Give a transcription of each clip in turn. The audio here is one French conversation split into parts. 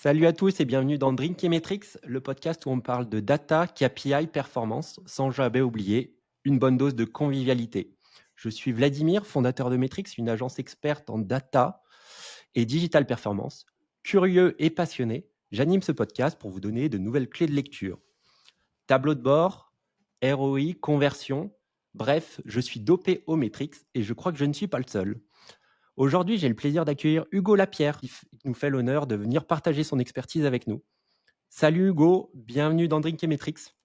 Salut à tous et bienvenue dans Drinkemetrics, le podcast où on parle de data, KPI, performance, sans jamais oublier une bonne dose de convivialité. Je suis Vladimir, fondateur de Metrix, une agence experte en data et digital performance. Curieux et passionné, j'anime ce podcast pour vous donner de nouvelles clés de lecture. Tableau de bord, ROI, conversion, bref, je suis dopé au Metrix et je crois que je ne suis pas le seul. Aujourd'hui, j'ai le plaisir d'accueillir Hugo Lapierre qui nous fait l'honneur de venir partager son expertise avec nous. Salut Hugo, bienvenue dans Drinkemetrics.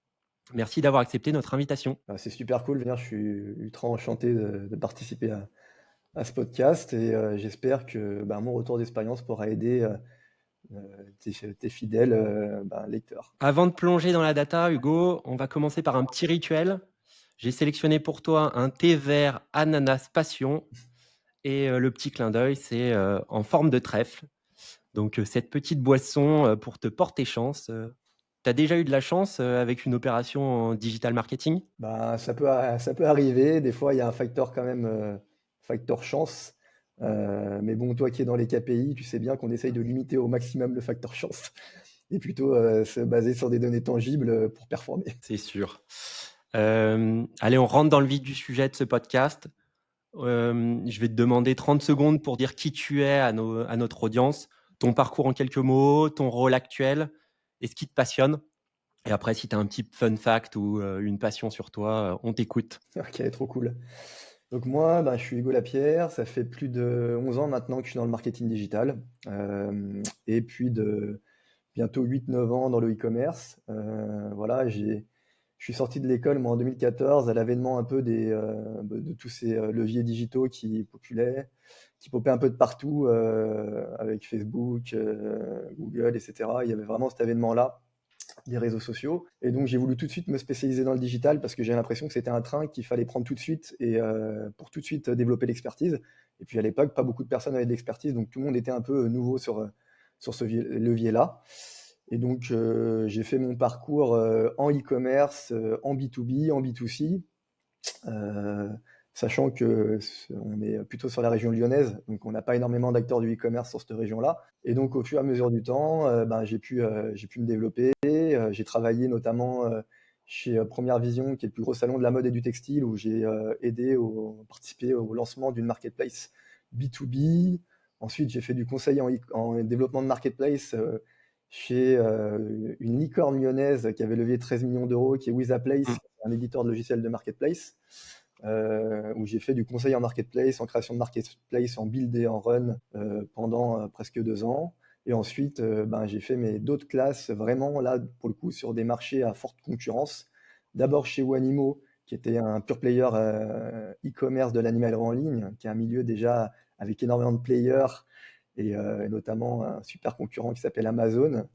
Merci d'avoir accepté notre invitation. C'est super cool, je suis ultra enchanté de participer à ce podcast et j'espère que mon retour d'expérience pourra aider tes fidèles lecteurs. Avant de plonger dans la data, Hugo, on va commencer par un petit rituel. J'ai sélectionné pour toi un thé vert ananas passion et le petit clin d'œil, c'est en forme de trèfle. Donc cette petite boisson pour te porter chance. Tu as déjà eu de la chance avec une opération en digital marketing? Ça peut arriver, des fois il y a un facteur quand même, facteur chance, mais bon, toi qui es dans les KPI, tu sais bien qu'on essaye de limiter au maximum le facteur chance et plutôt se baser sur des données tangibles pour performer. C'est sûr. Allez, on rentre dans le vif du sujet de ce podcast. Je vais te demander 30 secondes pour dire qui tu es à notre audience, ton parcours en quelques mots, ton rôle actuel et ce qui te passionne. Et après, si tu as un petit fun fact ou une passion sur toi, on t'écoute. OK, trop cool. Donc moi, je suis Hugo Lapierre, ça fait plus de 11 ans maintenant que je suis dans le marketing digital, et puis de bientôt 8-9 ans dans le e-commerce. Voilà, je suis sorti de l'école moi en 2014 à l'avènement un peu de tous ces leviers digitaux qui popaient un peu de partout, avec Facebook, Google, etc. Il y avait vraiment cet avènement-là des réseaux sociaux. Et donc j'ai voulu tout de suite me spécialiser dans le digital parce que j'ai l'impression que c'était un train qu'il fallait prendre tout de suite et pour tout de suite développer l'expertise. Et puis à l'époque, pas beaucoup de personnes avaient de l'expertise, donc tout le monde était un peu nouveau sur ce levier-là. Et donc j'ai fait mon parcours en e-commerce, en B2B, en B2C. Euh, Sachant que on est plutôt sur la région lyonnaise, donc on n'a pas énormément d'acteurs du e-commerce sur cette région-là. Et donc au fur et à mesure du temps, j'ai pu me développer. J'ai travaillé notamment chez Première Vision, qui est le plus gros salon de la mode et du textile, où j'ai participé au lancement d'une marketplace B2B. Ensuite, j'ai fait du conseil en développement de marketplace chez une licorne lyonnaise qui avait levé 13 millions d'euros, qui est Wizaplace, un éditeur de logiciels de marketplace, où j'ai fait du conseil en marketplace, en création de marketplace, en build et en run pendant presque 2 ans. Et ensuite, j'ai fait mes d'autres classes vraiment là, pour le coup, sur des marchés à forte concurrence. D'abord chez Wanimo, qui était un pure player e-commerce de l'animalerie en ligne, qui est un milieu déjà avec énormément de players et notamment un super concurrent qui s'appelle Amazon,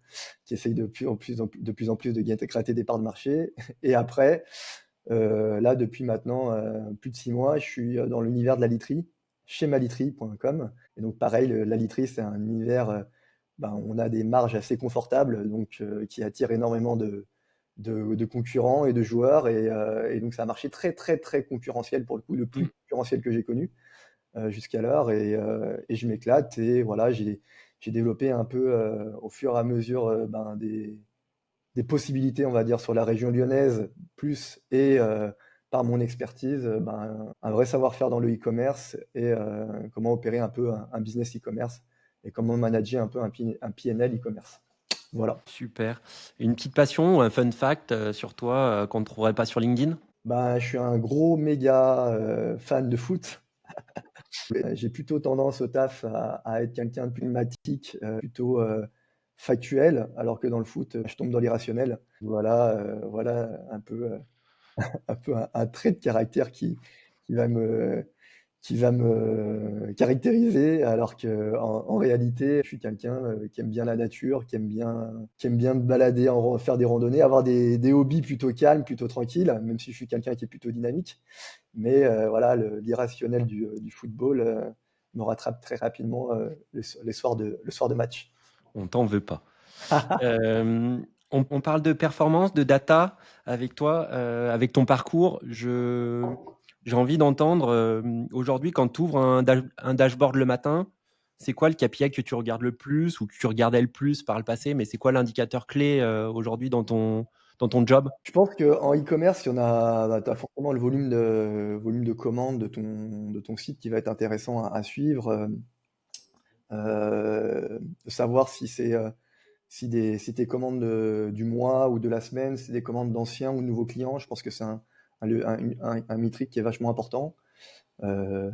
qui essaye de plus en plus de gratter des parts de marché. Et après, là, depuis maintenant plus de 6 mois, je suis dans l'univers de la literie, chez malitry.com. Et donc, pareil, la literie, c'est un univers, on a des marges assez confortables, donc qui attire énormément de concurrents et de joueurs. Et donc, c'est un marché très, très, très concurrentiel, pour le coup, le plus concurrentiel que j'ai connu jusqu'alors. Et je m'éclate. Et voilà, j'ai développé un peu au fur et à mesure des possibilités, on va dire, sur la région lyonnaise, plus et par mon expertise, un vrai savoir-faire dans le e-commerce et comment opérer un peu un business e-commerce et comment manager un peu un PNL e-commerce. Voilà. Super. Une petite passion ou un fun fact sur toi qu'on ne trouverait pas sur LinkedIn? Je suis un gros méga fan de foot. J'ai plutôt tendance au taf à être quelqu'un de pneumatique, plutôt factuel, alors que dans le foot, je tombe dans l'irrationnel. Voilà un peu un trait de caractère qui va me, qui va me caractériser, alors que en réalité, je suis quelqu'un qui aime bien la nature, qui aime bien me balader, faire des randonnées, avoir des hobbies plutôt calmes, plutôt tranquilles, même si je suis quelqu'un qui est plutôt dynamique. Mais voilà, l'irrationnel du football me rattrape très rapidement le soir de match. On t'en veut pas. Euh, on parle de performance, de data avec toi, avec ton parcours. J'ai envie d'entendre aujourd'hui quand tu ouvres un dashboard le matin, C'est quoi le KPI que tu regardes le plus ou que tu regardais le plus par le passé, mais c'est quoi l'indicateur clé aujourd'hui dans ton job? Je pense qu'en e-commerce, il y en a bah, tu as forcément le volume de commandes de ton site qui va être intéressant à suivre, de savoir si tes commandes du mois ou de la semaine, c'est des commandes d'anciens ou de nouveaux clients. Je pense que c'est un métrique qui est vachement important. Heu,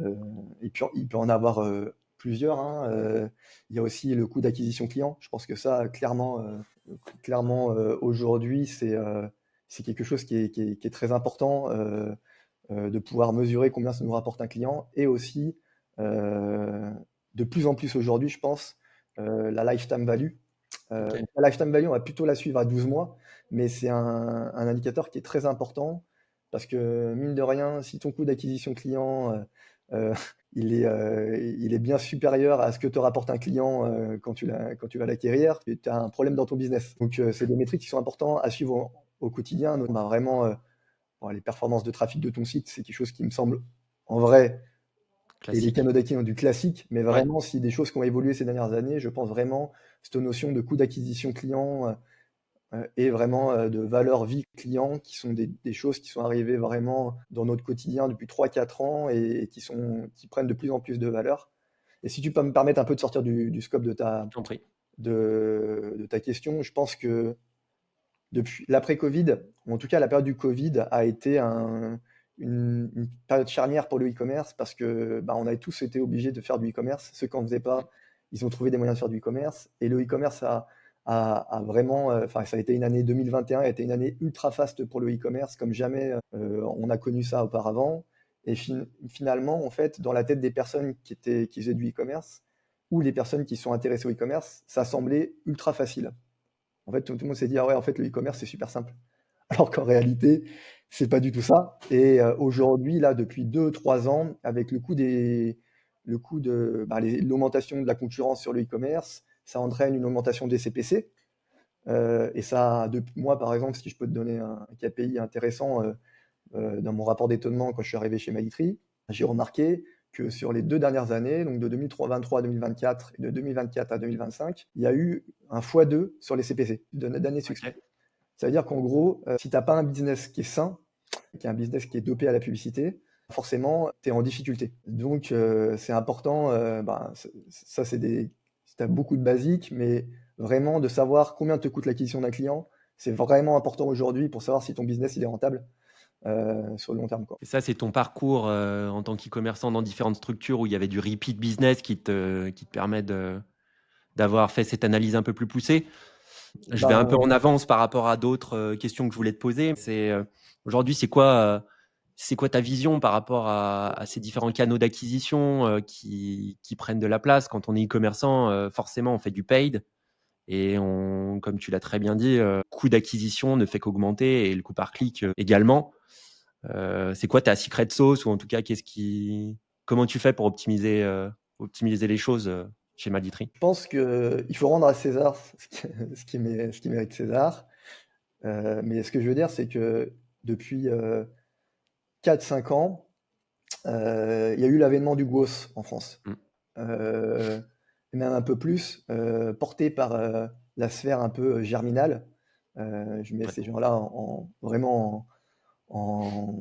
et puis il peut en avoir, plusieurs, hein, il y a aussi le coût d'acquisition client. Je pense que ça, clairement, aujourd'hui, c'est quelque chose qui est très important, de pouvoir mesurer combien ça nous rapporte un client et aussi, heu, de plus en plus aujourd'hui, je pense, la lifetime value. OK, Donc la lifetime value, on va plutôt la suivre à 12 mois, mais c'est un indicateur qui est très important parce que mine de rien, si ton coût d'acquisition client, heu, il est bien supérieur à ce que te rapporte un client, quand tu vas l'acquérir, tu as un problème dans ton business. Donc c'est des métriques qui sont importants à suivre au quotidien. Donc on a vraiment, bon, les performances de trafic de ton site, c'est quelque chose qui me semble en vrai et les classique. canaux d'acquisition du classique, mais Ouais, vraiment, si des choses qui ont évolué ces dernières années, je pense vraiment cette notion de coût d'acquisition client, et vraiment, de valeur vie client qui sont des choses qui sont arrivées vraiment dans notre quotidien depuis 3 4 ans et qui prennent de plus en plus de valeur. Et si tu peux me permettre un peu de sortir du scope de je ta t'en prie. de ta question, je pense que depuis l'après-Covid, ou en tout cas la période du Covid a été une période charnière pour le e-commerce parce que, bah, on avait tous été obligés de faire du e-commerce. Ceux qui en faisaient Mmh. pas, ils ont trouvé des moyens de faire du e-commerce et le e-commerce a vraiment, enfin, ça a été une année 2021 a été une année ultra faste pour le e-commerce comme jamais, on a connu ça auparavant et finalement, en fait, dans la tête des personnes qui faisaient du e-commerce ou les personnes qui sont intéressées au e-commerce, ça semblait ultra facile. En fait, tout le monde s'est dit: «Ah ouais, en fait, le e-commerce, c'est super simple». Alors qu'en réalité, c'est pas du tout ça et aujourd'hui, là, depuis 2 3 ans, avec le coût de, bah, l'augmentation de la concurrence sur le e-commerce, ça entraîne une augmentation des CPC, et ça moi, par exemple, si je peux te donner un KPI intéressant, dans mon rapport d'étonnement quand je suis arrivé chez Magitry, j'ai remarqué que sur les 2 dernières années, donc de 2023 à 2024 et de 2024 à 2025, il y a eu un fois 2 sur les CPC d'années OK. successives. Ça veut dire qu'en gros, si tu as pas un business qui est sain, qui est un business qui est dopé à la publicité, forcément, tu es en difficulté. Donc c'est important, bah, ça c'est des tu as beaucoup de basiques, mais vraiment de savoir combien te coûte l'acquisition d'un client, c'est vraiment important aujourd'hui pour savoir si ton business il est rentable, sur le long terme, quoi. Et ça, c'est ton parcours, en tant qu'e-commerçant dans différentes structures où il y avait du repeat business qui te permet d'avoir fait cette analyse un peu plus poussée? Je vais un peu Ben, en avance par rapport à d'autres, questions que je voulais te poser. Aujourd'hui, c'est quoi ta vision par rapport à ces différents canaux d'acquisition, qui prennent de la place? Quand on est e-commerçant, forcément, on fait du paid et comme tu l'as très bien dit, coût d'acquisition ne fait qu'augmenter et le coût par clic, également. C'est quoi ta secret sauce ou en tout cas, comment tu fais pour optimiser les choses, chez Malditry? je pense qu'il faut rendre à César ce qui mérite César, mais ce que je veux dire, c'est que depuis, 4-5 ans, il y a eu l'avènement du GOS en France. Mmh, Heu, et même un peu plus, porté par, la sphère un peu, germinale. Je mets ouais. ces gens-là vraiment en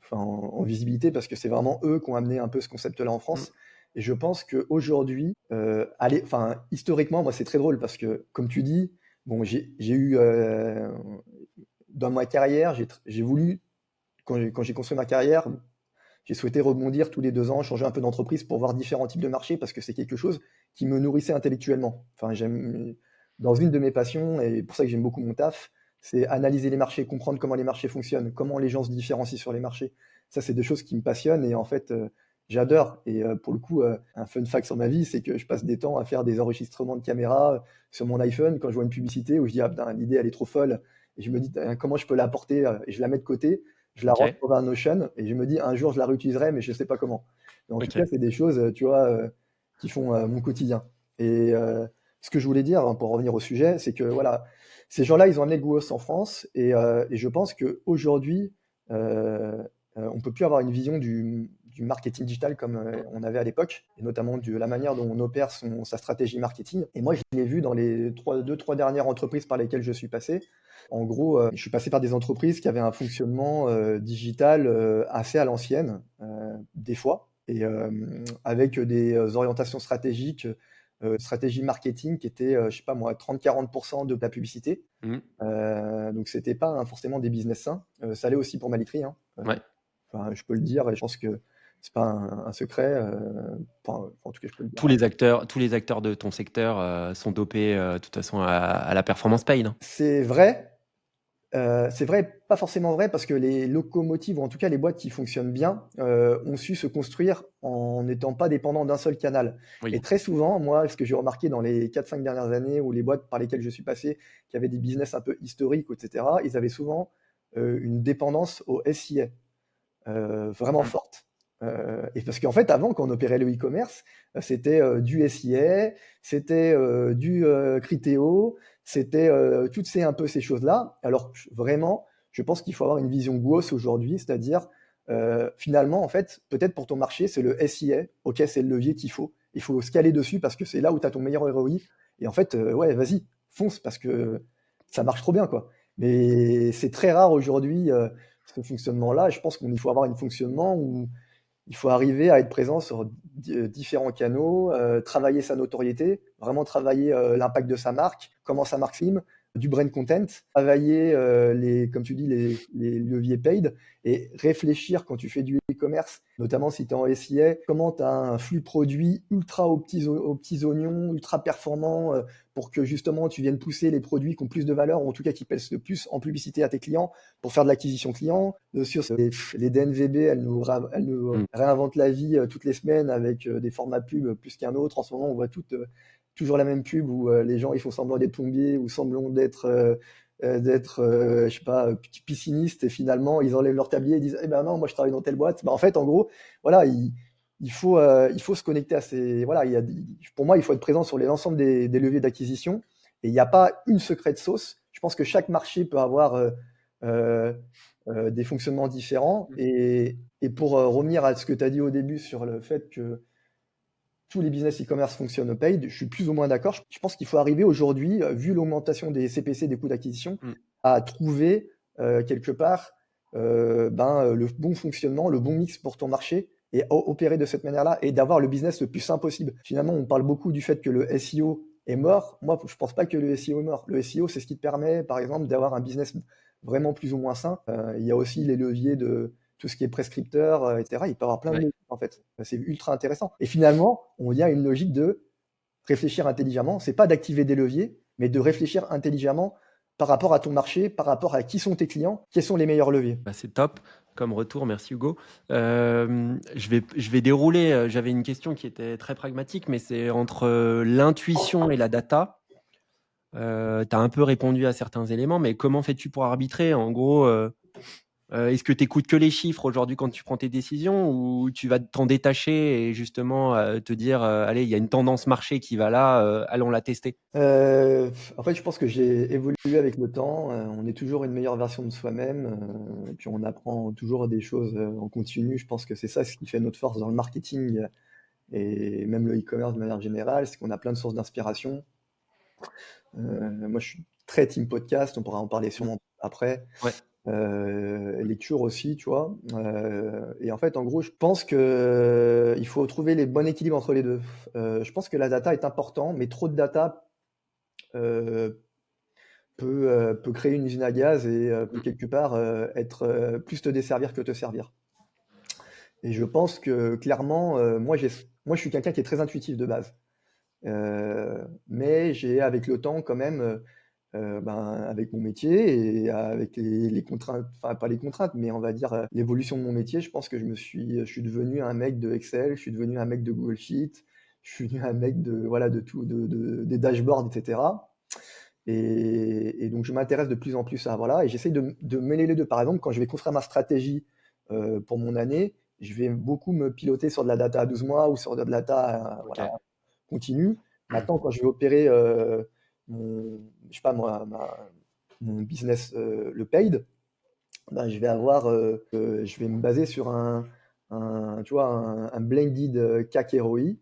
enfin, en visibilité parce que c'est vraiment eux qui ont amené un peu ce concept-là en Mmh, France et je pense qu'aujourd'hui, enfin, historiquement, moi, c'est très drôle parce que, comme tu dis, bon, j'ai eu, dans ma carrière, j'ai voulu quand j'ai construit ma carrière, j'ai souhaité rebondir tous les 2 ans, changer un peu d'entreprise pour voir différents types de marchés parce que c'est quelque chose qui me nourrissait intellectuellement. Enfin, j'aime dans une de mes passions et pour ça que j'aime beaucoup mon taf, c'est analyser les marchés, comprendre comment les marchés fonctionnent, comment les gens se différencient sur les marchés. Ça, c'est des choses qui me passionnent et en fait, j'adore et pour le coup, un fun fact sur ma vie, c'est que je passe des temps à faire des enregistrements de caméra, sur mon iPhone quand je vois une publicité où je dis: «Ah putain, l'idée elle est trop folle» et je me dis: «Comment je peux l'apporter?» Et je la mets de côté je la rentre OK, dans un Notion et je me dis: «Un jour, je la réutiliserai, mais je sais pas comment». Mais en tout cas, OK. c'est des choses, tu vois, qui font, mon quotidien et ce que je voulais dire, hein, pour revenir au sujet, c'est que voilà, ces gens-là, ils ont amené le Google en France et je pense qu'aujourd'hui, on peut plus avoir une vision du du marketing digital comme on avait à l'époque, et notamment de la manière dont on opère sa stratégie marketing. Et moi, je l'ai vu dans les 2-3 dernières entreprises par lesquelles je suis passé. En gros, je suis passé par des entreprises qui avaient un fonctionnement digital assez à l'ancienne, des fois, et avec des orientations stratégiques, stratégie marketing qui étaient, je sais pas moi, 30-40% de la publicité. Mmh. Donc c'était pas forcément des business sains. Ça l'est aussi pour Malitry, hein. Ouais. Enfin, je peux le dire et je pense que c'est pas un secret. Enfin, en tout cas, je peux le dire. Tous les acteurs de ton secteur sont dopés de toute façon à la performance paid, hein. C'est vrai, pas forcément vrai, parce que les locomotives, ou en tout cas les boîtes qui fonctionnent bien, ont su se construire en n'étant pas dépendants d'un seul canal. Et Oui. très souvent, moi, ce que j'ai remarqué dans les 4-5 dernières années, où les boîtes par lesquelles je suis passé, qui avaient des business un peu historiques, et cetera, ils avaient souvent une dépendance au SIA. Vraiment Mmh. forte. Et parce qu'en fait, avant, quand on opérait le e-commerce, c'était du SIA, c'était du Criteo, c'était toutes ces choses-là. Alors vraiment, je pense qu'il faut avoir une vision GWOS aujourd'hui, c'est-à-dire finalement, en fait, peut-être pour ton marché, c'est le SIA, ok, c'est le levier qu'il faut. Il faut se caler dessus parce que c'est là où tu as ton meilleur ROI. Et en fait, ouais, vas-y, fonce parce que ça marche trop bien, quoi. Mais c'est très rare aujourd'hui ce fonctionnement-là. Je pense qu'il faut avoir un fonctionnement où il faut arriver à être présent sur différents canaux, travailler sa notoriété, vraiment travailler l'impact de sa marque, comment sa marque s'exprime, du brand content, travailler comme tu dis, les leviers paid, et réfléchir quand tu fais du e-commerce, notamment si tu es en SIA, comment tu as un flux produit ultra aux petits oignons, ultra performant, pour que justement tu viennes pousser les produits qui ont plus de valeur, ou en tout cas qui pèsent le plus en publicité à tes clients, pour faire de l'acquisition client. Bien sûr, les DNVB, elles nous Mmh. réinventent la vie toutes les semaines avec des formats pub plus qu'un autre. En ce moment, on voit toujours la même pub où les gens ils font semblant d'être plombiers ou semblant d'être je sais pas, piscinistes, et finalement ils enlèvent leur tablier et disent eh ben non, moi je travaille dans telle boîte. Bah, en fait, en gros, voilà, il faut se connecter à ces. Voilà, pour moi, il faut être présent sur l'ensemble des leviers d'acquisition, et il n'y a pas une secrète sauce. Je pense que chaque marché peut avoir euh, des fonctionnements différents. Et pour revenir à ce que tu as dit au début sur le fait que tous les business e-commerce fonctionnent au paid, je suis plus ou moins d'accord. Je pense qu'il faut arriver aujourd'hui, vu l'augmentation des CPC, des coûts d'acquisition, Mmh. à trouver quelque part le bon fonctionnement, le bon mix pour ton marché, et opérer de cette manière-là, et d'avoir le business le plus sain possible. Finalement, on parle beaucoup du fait que le SEO est mort. Moi, je pense pas que le SEO est mort. Le SEO, c'est ce qui te permet, par exemple, d'avoir un business vraiment plus ou moins sain. Il y a aussi les leviers de tout ce qui est prescripteur, etc. Il peut y avoir plein de Ouais. leviers, en fait. C'est ultra intéressant. Et finalement, on y a une logique de réfléchir intelligemment. C'est pas d'activer des leviers, mais de réfléchir intelligemment par rapport à ton marché, par rapport à qui sont tes clients, quels sont les meilleurs leviers. Bah, c'est top comme retour, merci Hugo. Je vais dérouler, j'avais une question qui était très pragmatique, mais c'est entre l'intuition et la data. Tu as un peu répondu à certains éléments, mais comment fais-tu pour arbitrer? En gros, est-ce que tu écoutes que les chiffres aujourd'hui quand tu prends tes décisions, ou tu vas t'en détacher et justement te dire allez, il y a une tendance marché qui va là, allons la tester? En fait, je pense que j'ai évolué avec le temps. On est toujours une meilleure version de soi-même, et puis on apprend toujours des choses en continu. Je pense que c'est ça ce qui fait notre force dans le marketing et même le e-commerce de manière générale, c'est qu'on a plein de sources d'inspiration. Moi, je suis très team podcast, on pourra en parler Mmh. sûrement après. Ouais. Lecture aussi, tu vois. Et en fait, en gros, je pense que il faut trouver les bons équilibres entre les deux. Je pense que la data est important, mais trop de data peut créer une usine à gaz, et peut Mmh. quelque part être plus te desservir que te servir. Et je pense que clairement, moi, je suis quelqu'un qui est très intuitif de base. Mais j'ai, avec le temps, quand même, avec mon métier et avec les contraintes, enfin pas les contraintes, mais on va dire l'évolution de mon métier, je pense que je suis devenu un mec de Excel, je suis devenu un mec de Google Sheet, je suis devenu un mec de voilà de tout, des dashboards, etc. Et donc je m'intéresse de plus en plus à voilà, et j'essaie de mêler les deux. Par exemple, quand je vais construire ma stratégie pour mon année, je vais beaucoup me piloter sur de la data à 12 mois ou sur de la data Ok. voilà, continue. Maintenant, quand je vais opérer je sais pas moi, mon business, le paid, ben, je vais me baser sur tu vois, un blended CAC ROI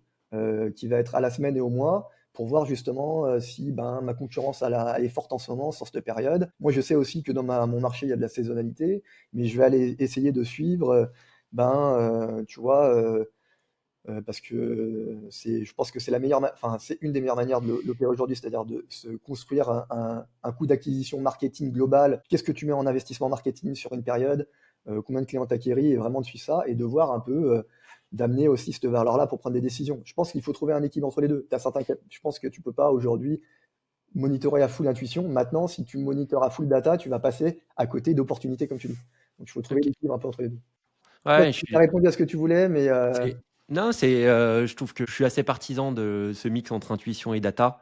qui va être à la semaine et au mois pour voir justement si ben, ma concurrence elle est forte en ce moment sur cette période. Moi, je sais aussi que dans mon marché, il y a de la saisonnalité, mais je vais aller essayer de suivre, tu vois, parce que je pense que c'est enfin, c'est une des meilleures manières de l'opérer aujourd'hui, c'est-à-dire de se construire un coût d'acquisition marketing global. Qu'est-ce que tu mets en investissement marketing sur une période? Combien de clients t'acquéris? Et vraiment de suivre ça et de voir un peu, d'amener aussi cette valeur-là pour prendre des décisions. Je pense qu'il faut trouver un équilibre entre les deux. Je pense que tu peux pas aujourd'hui monitorer à full intuition. Maintenant, si tu monitores à full data, tu vas passer à côté d'opportunités, comme tu dis. Donc il faut trouver OK. l'équilibre un peu entre les deux. Je sais pas Ouais, je si tu as suis répondu à ce que tu voulais, mais c'est non, je trouve que je suis assez partisan de ce mix entre intuition et data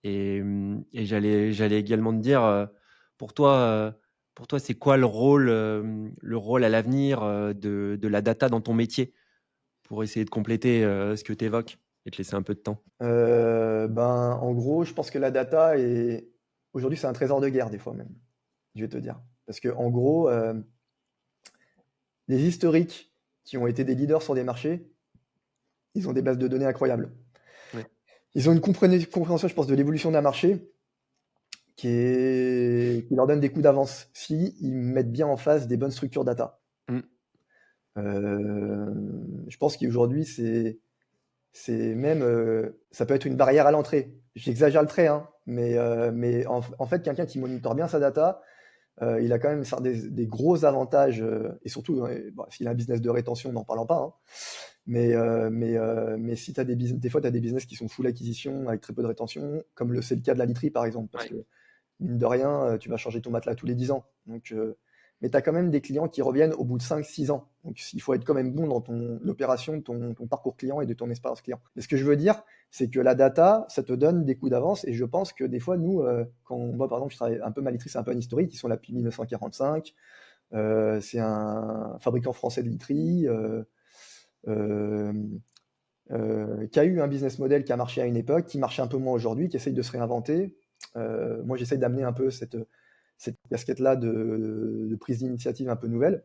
et j'allais également te dire, pour toi, pour toi, c'est quoi le rôle à l'avenir, de la data dans ton métier? Pour essayer de compléter, ce que tu évoques et te laisser un peu de temps. Ben, en gros, je pense que la data est aujourd'hui, c'est un trésor de guerre des fois même, je vais te dire. Parce que en gros, les historiques qui ont été des leaders sur des marchés, ils ont des bases de données incroyables. Ouais. Ils ont une compréhension, je pense, de l'évolution d'un marché qui leur donne des coups d'avance si ils mettent bien en face des bonnes structures data. Mmh. Je pense qu'aujourd'hui, c'est même, ça peut être une barrière à l'entrée. J'exagère le trait, hein, mais en fait, quelqu'un qui monitore bien sa data, il a quand même des gros avantages, et surtout, bon, s'il a un business de rétention, n'en parlons pas, hein. Mais si tu as des fois, tu as des business qui sont full acquisition avec très peu de rétention, comme c'est le cas de la literie, par exemple, parce Ouais. que mine de rien, tu vas changer ton matelas tous les 10 ans. Mais tu as quand même des clients qui reviennent au bout de 5, 6 ans. Donc il faut être quand même bon dans ton opération, ton parcours client et de ton expérience client. Mais ce que je veux dire, c'est que la data, ça te donne des coups d'avance. Et je pense que des fois, nous, moi par exemple, je travaille un peu Malitri, c'est un peu un historique, ils sont là depuis 1945. C'est un fabricant français de literie. Euh, qui a eu un business model qui a marché à une époque, qui marche un peu moins aujourd'hui, qui essaye de se réinventer. Moi, j'essaye d'amener un peu cette casquette-là de prise d'initiative un peu nouvelle.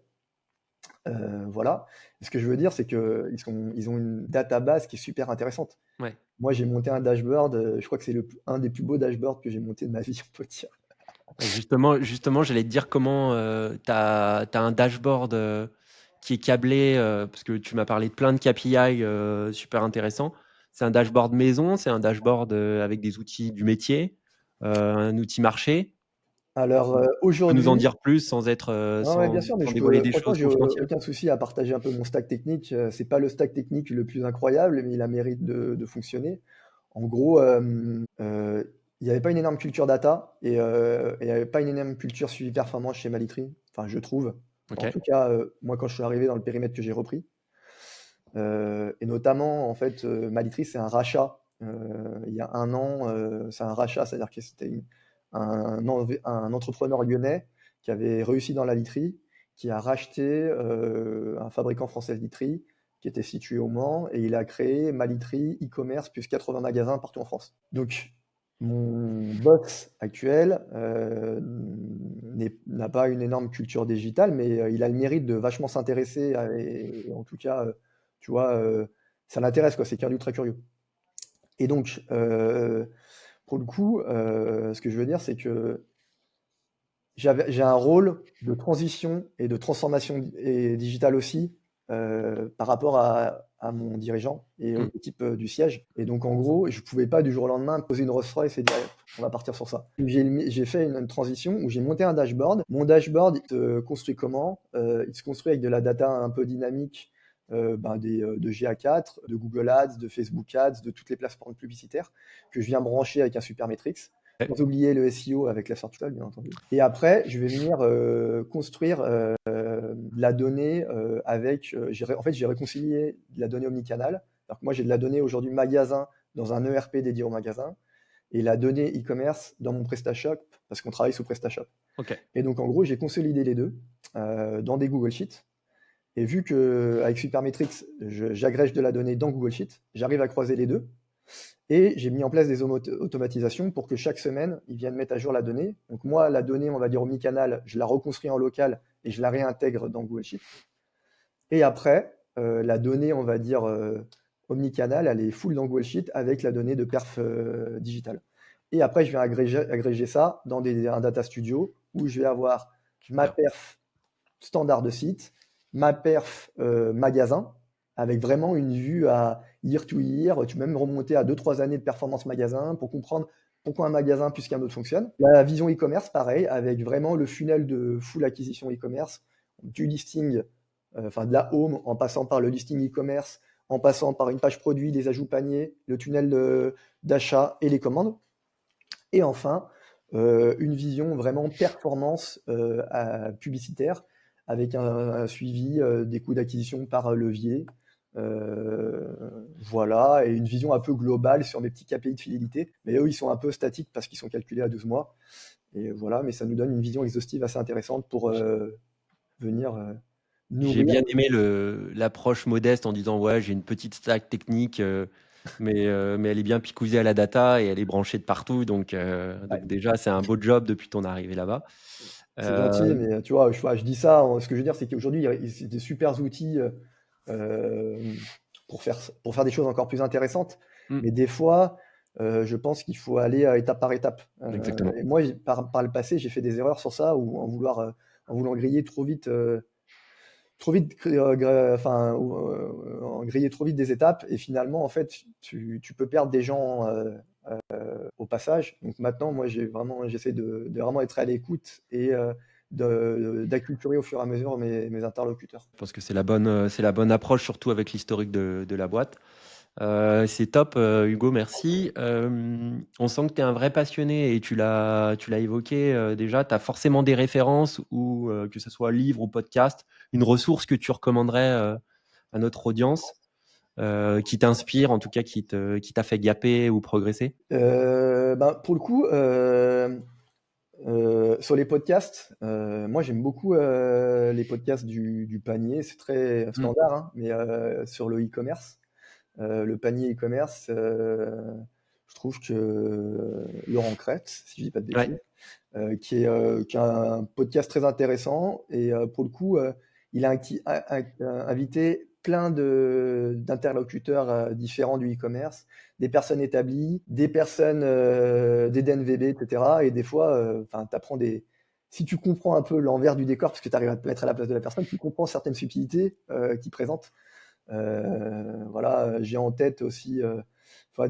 Voilà. Et ce que je veux dire, c'est qu'ils ont une database qui est super intéressante. Ouais. Moi, j'ai monté un dashboard, je crois que c'est un des plus beaux dashboards que j'ai monté de ma vie, on peut dire. Justement, j'allais te dire comment, tu as un dashboard, qui est câblé, parce que tu m'as parlé de plein de KPI, super intéressants. C'est un dashboard maison? C'est un dashboard, avec des outils du métier? Un outil marché? Alors, Tu peux nous en aujourd'hui, dire plus sans être, ouais, ouais, bien sûr, mais sans dévoiler des franchement, choses j'ai confidentielles? aucun souci à partager un peu mon stack technique. C'est pas le stack technique le plus incroyable, mais il a mérite de fonctionner. En gros, il n'y avait pas une énorme culture data et il n'y avait pas une énorme culture suivi performance chez Malitri, enfin, je trouve. En OK. tout cas, moi, quand je suis arrivé dans le périmètre que j'ai repris, et notamment, en fait, Malitri, c'est un rachat. Il y a 1 an, c'est un rachat, c'est-à-dire que c'était un entrepreneur lyonnais qui avait réussi dans la literie, qui a racheté un fabricant français de literie qui était situé au Mans, et il a créé Malitri e-commerce plus 80 magasins partout en France. Donc, mon boss actuel n'a pas une énorme culture digitale, mais il a le mérite de vachement s'intéresser et en tout cas, tu vois, ça l'intéresse, quoi. C'est quelqu'un d'ultra curieux. Et donc, pour le coup, ce que je veux dire, c'est que j'ai un rôle de transition et de transformation digitale aussi par rapport à mon dirigeant et aux Mmh. équipes du siège. Et donc, en gros, je ne pouvais pas du jour au lendemain poser une Rolls-Royce et dire on va partir sur ça. J'ai fait une transition où j'ai monté un dashboard. Mon dashboard, il se construit comment? Il se construit avec de la data un peu dynamique, de GA4, de Google Ads, de Facebook Ads, de toutes les plateformes publicitaires que je viens brancher avec un Supermetrics. Ouais. Sans oublier le SEO avec la Search Console, bien entendu. Et après, je vais venir construire de la donnée en fait, j'ai réconcilié de la donnée omnicanal. Alors que moi, j'ai de la donnée aujourd'hui magasin dans un ERP dédié au magasin et la donnée e-commerce dans mon PrestaShop parce qu'on travaille sous PrestaShop. OK. Et donc, en gros, j'ai consolidé les deux dans des Google Sheets. Et vu qu'avec Supermetrics, j'agrège de la donnée dans Google Sheets, j'arrive à croiser les deux. Et j'ai mis en place des automatisations pour que chaque semaine, ils viennent mettre à jour la donnée. Donc moi, la donnée, on va dire omnicanal, je la reconstruis en local et je la réintègre dans Google Sheets. Et après, la donnée, on va dire, omnicanal, elle est full dans Google Sheet avec la donnée de perf, digitale. Et après, je vais agréger ça dans un data studio où je vais avoir ma Super. perf standard de site, ma perf, magasin, avec vraiment une vue à year to year. Tu peux même remonter à 2-3 années de performance magasin pour comprendre pourquoi un magasin plus qu'un autre fonctionne. La vision e-commerce, pareil, avec vraiment le funnel de full acquisition e-commerce, du listing, enfin de la home, en passant par le listing e-commerce, en passant par une page produit, des ajouts paniers, le tunnel d'achat et les commandes. Et enfin, une vision vraiment performance, publicitaire avec un suivi, des coûts d'acquisition par levier. Voilà, et une vision un peu globale sur mes petits KPI de fidélité. Mais eux, ils sont un peu statiques parce qu'ils sont calculés à 12 mois. Et voilà, mais ça nous donne une vision exhaustive assez intéressante pour venir J'ai nourrir. bien aimé l'approche modeste en disant ouais, j'ai une petite stack technique, mais elle est bien picousée à la data et elle est branchée de partout. Donc Ouais, déjà, c'est un beau job depuis ton arrivée là-bas. c'est gentil, Euh, mais tu vois, je dis ça, ce que je veux dire, c'est qu'aujourd'hui, c'est des super outils euh, pour faire des choses encore plus intéressantes. hmm, Mais des fois, je pense qu'il faut aller étape par étape. exactement. Et moi, par le passé, j'ai fait des erreurs sur ça, ou en voulant griller trop vite, enfin, en griller trop vite des étapes, et finalement, en fait, tu peux perdre des gens au passage. Donc maintenant, moi, j'essaie de vraiment être à l'écoute et d'acculturer au fur et à mesure mes interlocuteurs. Je pense que c'est la bonne approche, surtout avec l'historique de la boîte. C'est top, Hugo, merci. On sent que tu es un vrai passionné et tu l'as évoqué déjà. Tu as forcément des références, ou que ce soit livre ou podcast, une ressource que tu recommanderais à notre audience, qui t'inspire, en tout cas qui t'a fait gapper ou progresser. Ben, pour le coup, sur les podcasts, moi j'aime beaucoup les podcasts du panier, c'est très Mm. standard, hein, mais sur le e-commerce, le panier e-commerce, je trouve que Laurent Crête, si je dis pas de Ouais, bêtises, qui a un podcast très intéressant. Et pour le coup, il a invité plein d'interlocuteurs différents du e-commerce, des personnes établies, des personnes des DNVB, etc. Et des fois, enfin, t'apprends si tu comprends un peu l'envers du décor, parce que tu arrives à te mettre à la place de la personne, tu comprends certaines subtilités qu'il présente. Voilà, j'ai en tête aussi enfin,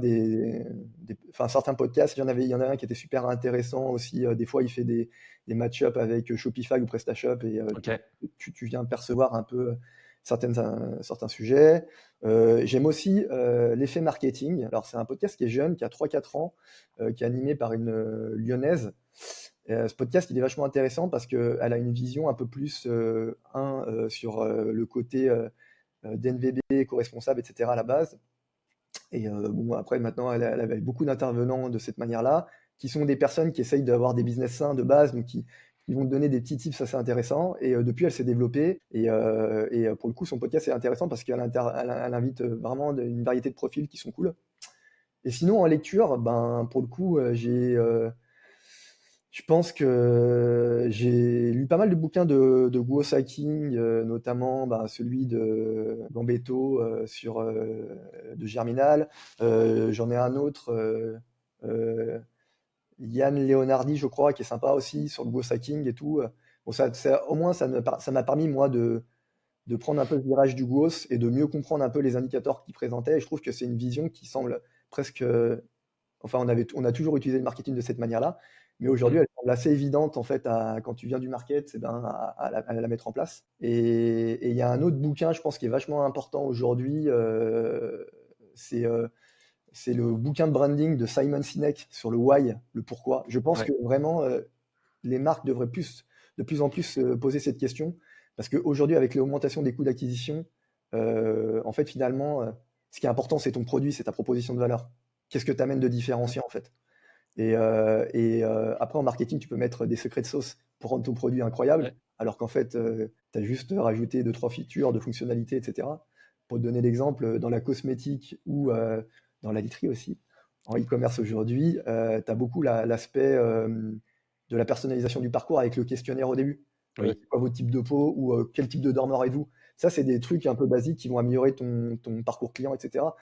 enfin, certains podcasts. Il y en a un qui était super intéressant aussi. Des fois, il fait des match-up avec Shopify ou PrestaShop, et ok. tu viens percevoir un peu certains sujets. J'aime aussi l'effet marketing. Alors, c'est un podcast qui est jeune, qui a 3-4 ans, qui est animé par une Lyonnaise. Ce podcast, il est vachement intéressant parce qu'elle a une vision un peu plus sur le côté d'NVB, éco-responsable, etc. à la base. Et bon, après, maintenant, elle avait beaucoup d'intervenants de cette manière-là, qui sont des personnes qui essayent d'avoir des business sains de base, donc qui vont te donner des petits tips assez intéressants. Et depuis, elle s'est développée. Et pour le coup, son podcast est intéressant parce elle invite vraiment une variété de profils qui sont cool. Et sinon, en lecture, ben, pour le coup, je pense que j'ai lu pas mal de bouquins de Guo Saking, notamment bah, celui de Gambetto de Germinal. J'en ai un autre, euh, Yann Leonardi, je crois, qui est sympa aussi sur le Guo Saking et tout. Bon, au moins, ça m'a permis, moi, de prendre un peu ce virage du Guos et de mieux comprendre un peu les indicateurs qu'il présentait. Et je trouve que c'est une vision qui semble presque enfin, on a toujours utilisé le marketing de cette manière-là, mais aujourd'hui, Mm. elle semble assez évidente en fait quand tu viens du market, eh ben, à la mettre en place. Et il y a un autre bouquin, je pense, qui est vachement important aujourd'hui, c'est c'est le bouquin de branding de Simon Sinek sur le why, le pourquoi. Je pense Ouais, que vraiment, les marques devraient de plus en plus se poser cette question, parce qu'aujourd'hui, avec l'augmentation des coûts d'acquisition, en fait, finalement, ce qui est important, c'est ton produit, c'est ta proposition de valeur. Qu'est-ce que tu amènes de différenciant, en fait? Après, en marketing, tu peux mettre des secrets de sauce pour rendre ton produit incroyable, ouais. alors qu'en fait, tu as juste rajouté deux trois features de fonctionnalités, etc. Pour te donner l'exemple, dans la cosmétique ou dans la literie aussi, en e-commerce aujourd'hui, tu as beaucoup l'aspect de la personnalisation du parcours avec le questionnaire au début. Oui. C'est quoi votre type de peau, ou quel type de dormeur êtes-vous? Ça, c'est des trucs un peu basiques qui vont améliorer ton parcours client, et cetera.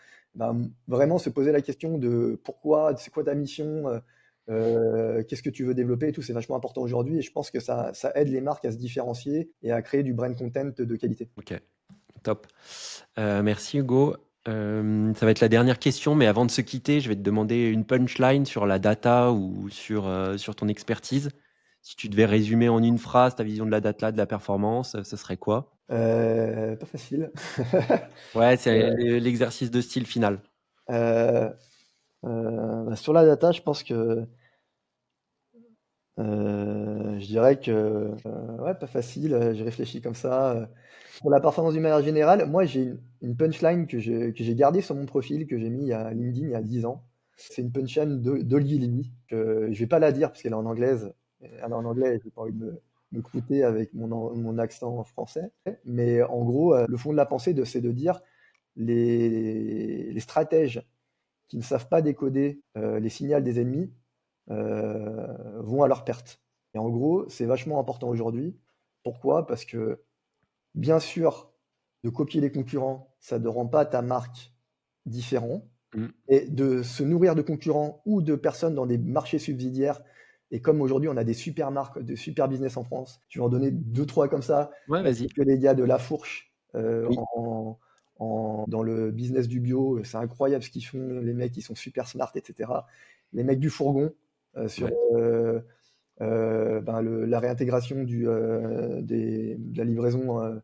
Vraiment se poser la question de pourquoi, c'est quoi ta mission, qu'est-ce que tu veux développer et tout, c'est vachement important aujourd'hui et je pense que ça aide les marques à se différencier et à créer du brand content de qualité. OK, top. Merci Hugo. Ça va être la dernière question, mais avant de se quitter, je vais te demander une punchline sur la data ou sur ton expertise. Si tu devais résumer en une phrase ta vision de la data, de la performance, ce serait quoi? Pas facile. Ouais, c'est l'exercice de style final. Heu Sur la data, je pense que, je dirais que, ouais, pas facile, j'ai réfléchi comme ça, pour la performance d'une manière générale, moi j'ai une punchline que j'ai gardée sur mon profil, que j'ai mis à LinkedIn il y a 10 ans. C'est une punchline d'Olly Lilly, que je vais pas la dire parce qu'elle est en anglaise, elle est en anglais et j'ai pas envie de me croûter avec mon accent français. Mais en gros, le fond de la pensée c'est de dire: «Les stratèges qui ne savent pas décoder, les signals des ennemis, vont à leur perte». Et en gros, c'est vachement important aujourd'hui. Pourquoi? Parce que, bien sûr, de copier les concurrents, ça ne rend pas ta marque différent Mmh. et de se nourrir de concurrents ou de personnes dans des marchés subsidiaires et comme aujourd'hui on a des super marques, de super business en France, je vais en donner deux trois comme ça. Ouais, vas-y. C'est que les gars de La Fourche, Oui. dans le business du bio, c'est incroyable ce qu'ils font. Les mecs, ils sont super smart, et cetera. Les mecs du fourgon, sur, Ouais. la réintégration de la livraison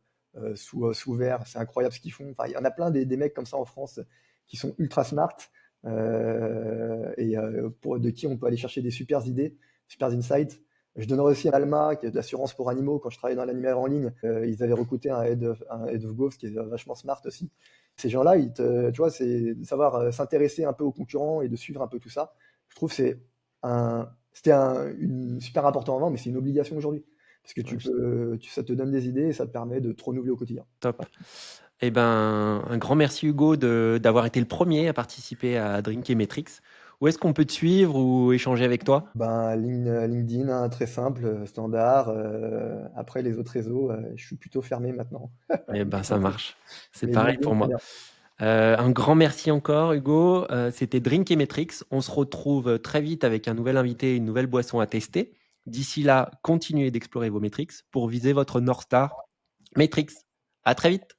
sous verre, c'est incroyable ce qu'ils font. Enfin, il y en a plein des mecs comme ça en France qui sont ultra smart de qui on peut aller chercher des super idées, super insights. Je donnerais aussi à Alma, qui est de l'assurance pour animaux. Quand je travaillais dans l'animal en ligne, ils avaient recruté un head of growth qui est vachement smart aussi. Ces gens-là, tu vois, c'est de savoir s'intéresser un peu aux concurrents et de suivre un peu tout ça. Je trouve que c'était super important avant, mais c'est une obligation aujourd'hui. Parce que Ouais, ça te donne des idées et ça te permet de te renouveler au quotidien. top. Eh ben, un grand merci Hugo d'avoir été le premier à participer à Drink et Metrics. Où est-ce qu'on peut te suivre ou échanger avec toi? LinkedIn, hein, très simple, standard. Après, les autres réseaux, je suis plutôt fermé maintenant. Eh ben, ça marche. C'est Mais pareil LinkedIn, pour très moi. bien. Un grand merci encore Hugo. C'était Drink et Metrics. On se retrouve très vite avec un nouvel invité, une nouvelle boisson à tester. D'ici là, continuez d'explorer vos metrics pour viser votre North Star Matrix. À très vite.